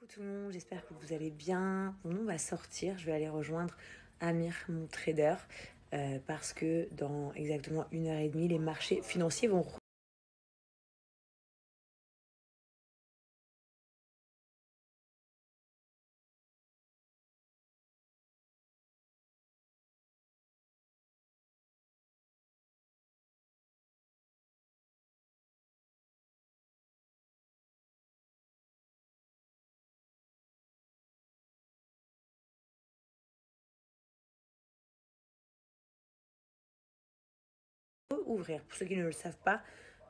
Coucou tout le monde, j'espère que vous allez bien. Mon nom va sortir, je vais aller rejoindre Amir, mon trader, parce que dans exactement 1h30, les marchés financiers vont ouvrir. Pour ceux qui ne le savent pas,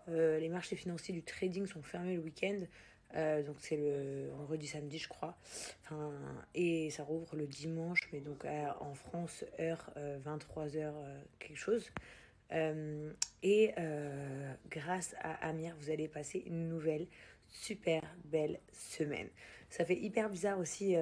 les marchés financiers du trading sont fermés le week-end. Donc c'est le vendredi, samedi je crois. Enfin, et ça rouvre le dimanche, mais donc en France, heure 23h quelque chose. Grâce à Amir, vous allez passer une nouvelle super belle semaine. Ça fait hyper bizarre aussi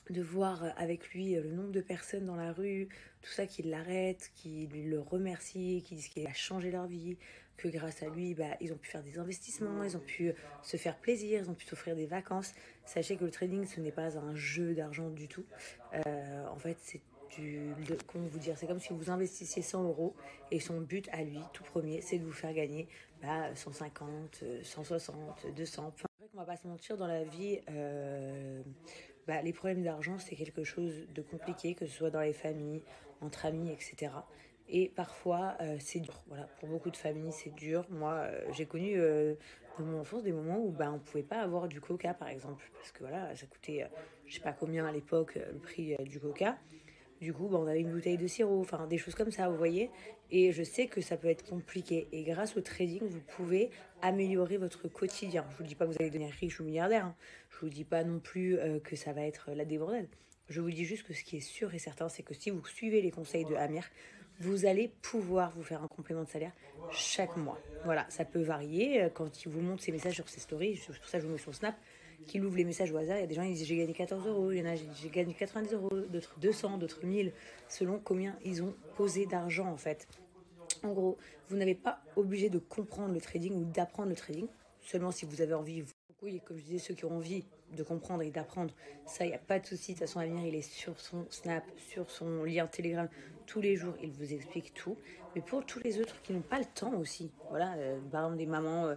de voir avec lui le nombre de personnes dans la rue, tout ça qui l'arrêtent, qui le remercient, qui disent qu'il a changé leur vie, que grâce à lui, ils ont pu faire des investissements, ils ont pu se faire plaisir, ils ont pu s'offrir des vacances. Sachez que le trading, ce n'est pas un jeu d'argent du tout. En fait, comment vous dire, c'est comme si vous investissiez 100 euros et son but à lui, tout premier, c'est de vous faire gagner 150, 160, 200. Enfin, c'est vrai qu'on va pas se mentir, dans la vie, les problèmes d'argent, c'est quelque chose de compliqué, que ce soit dans les familles, entre amis, etc. Et parfois, c'est dur. Voilà, pour beaucoup de familles, c'est dur. Moi, j'ai connu dans mon enfance des moments où on ne pouvait pas avoir du coca, par exemple. Parce que voilà, ça coûtait, je sais pas combien à l'époque, le prix du coca. Du coup, on avait une bouteille de sirop, enfin des choses comme ça, vous voyez. Et je sais que ça peut être compliqué. Et grâce au trading, vous pouvez améliorer votre quotidien. Je vous dis pas que vous allez devenir riche ou milliardaire. Hein. Je vous dis pas non plus que ça va être la débandade. Je vous dis juste que ce qui est sûr et certain, c'est que si vous suivez les conseils de Amir, vous allez pouvoir vous faire un complément de salaire chaque mois. Voilà, ça peut varier. Quand il vous montre ses messages sur ses stories, c'est pour ça que je vous mets son snap, qu'il ouvre les messages au hasard. Il y a des gens qui disent j'ai gagné 14 euros, il y en a j'ai gagné 90 euros, d'autres 200, d'autres 1000, selon combien ils ont posé d'argent en fait. En gros, vous n'avez pas obligé de comprendre le trading ou d'apprendre le trading, seulement si vous avez envie. Oui, comme je disais, ceux qui ont envie de comprendre et d'apprendre, ça, il n'y a pas de souci. De toute façon, Amir, il est sur son Snap, sur son lien Telegram. Tous les jours, il vous explique tout. Mais pour tous les autres qui n'ont pas le temps aussi, voilà, par exemple des mamans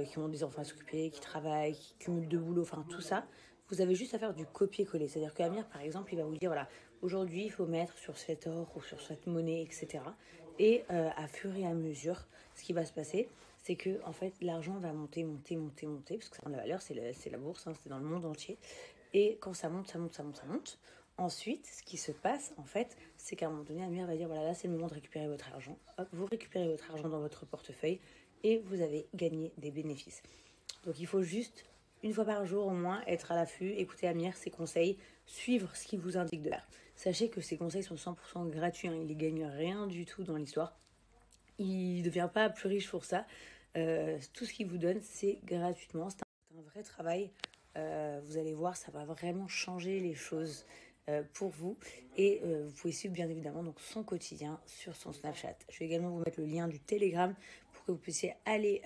qui ont des enfants à s'occuper, qui travaillent, qui cumulent deux boulots, enfin tout ça, vous avez juste à faire du copier-coller. C'est-à-dire qu'Amir, par exemple, il va vous dire, voilà, aujourd'hui, il faut mettre sur cet or ou sur cette monnaie, etc. Et à fur et à mesure, ce qui va se passer, c'est que en fait l'argent va monter, parce que ça prend de la valeur, c'est la bourse, hein, c'est dans le monde entier. Et quand ça monte. Ensuite, ce qui se passe, en fait, c'est qu'à un moment donné, Amir va dire, voilà, là c'est le moment de récupérer votre argent. Hop, vous récupérez votre argent dans votre portefeuille et vous avez gagné des bénéfices. Donc il faut juste, une fois par jour au moins, être à l'affût, écouter Amir, ses conseils, suivre ce qu'il vous indique de faire. Sachez que ces conseils sont 100% gratuits, hein, il ne gagne rien du tout dans l'histoire. Il ne devient pas plus riche pour ça. Tout ce qu'il vous donne, c'est gratuitement. C'est un vrai travail. Vous allez voir, ça va vraiment changer les choses pour vous. Et vous pouvez suivre bien évidemment donc, son quotidien sur son Snapchat. Je vais également vous mettre le lien du Telegram pour que vous puissiez aller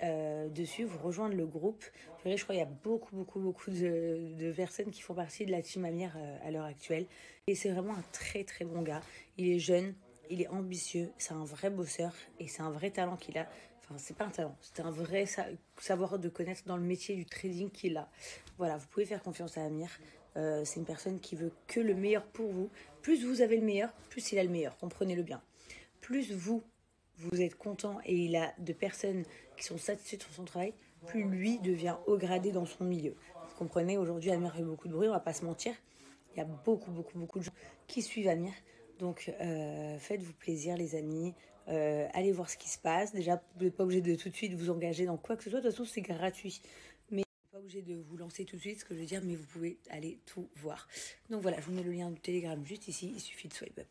dessus, vous rejoindre le groupe. Vous verrez, je crois qu'il y a beaucoup de personnes qui font partie de la team Amir à l'heure actuelle. Et c'est vraiment un très très bon gars. Il est jeune. Il est ambitieux, c'est un vrai bosseur et c'est un vrai talent qu'il a. Enfin, c'est pas un talent, c'est un vrai savoir de connaître dans le métier du trading qu'il a. Voilà, vous pouvez faire confiance à Amir. C'est une personne qui veut que le meilleur pour vous. Plus vous avez le meilleur, plus il a le meilleur, comprenez-le bien. Plus vous êtes content et il a de personnes qui sont satisfaites de son travail, plus lui devient haut gradé dans son milieu. Vous comprenez, aujourd'hui Amir fait beaucoup de bruit, on va pas se mentir. Il y a beaucoup de gens qui suivent Amir. Donc, faites-vous plaisir, les amis. Allez voir ce qui se passe. Déjà, vous n'êtes pas obligé de tout de suite vous engager dans quoi que ce soit. De toute façon, c'est gratuit. Mais vous n'êtes pas obligé de vous lancer tout de suite, ce que je veux dire, mais vous pouvez aller tout voir. Donc voilà, je vous mets le lien du Telegram juste ici. Il suffit de swipe up.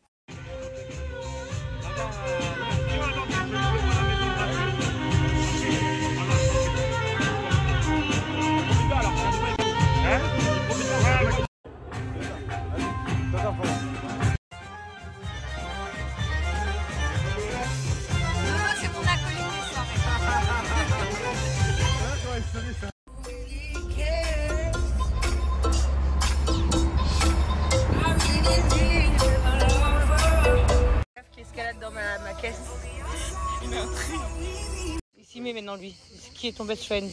maintenant lui. Qui est ton best friend?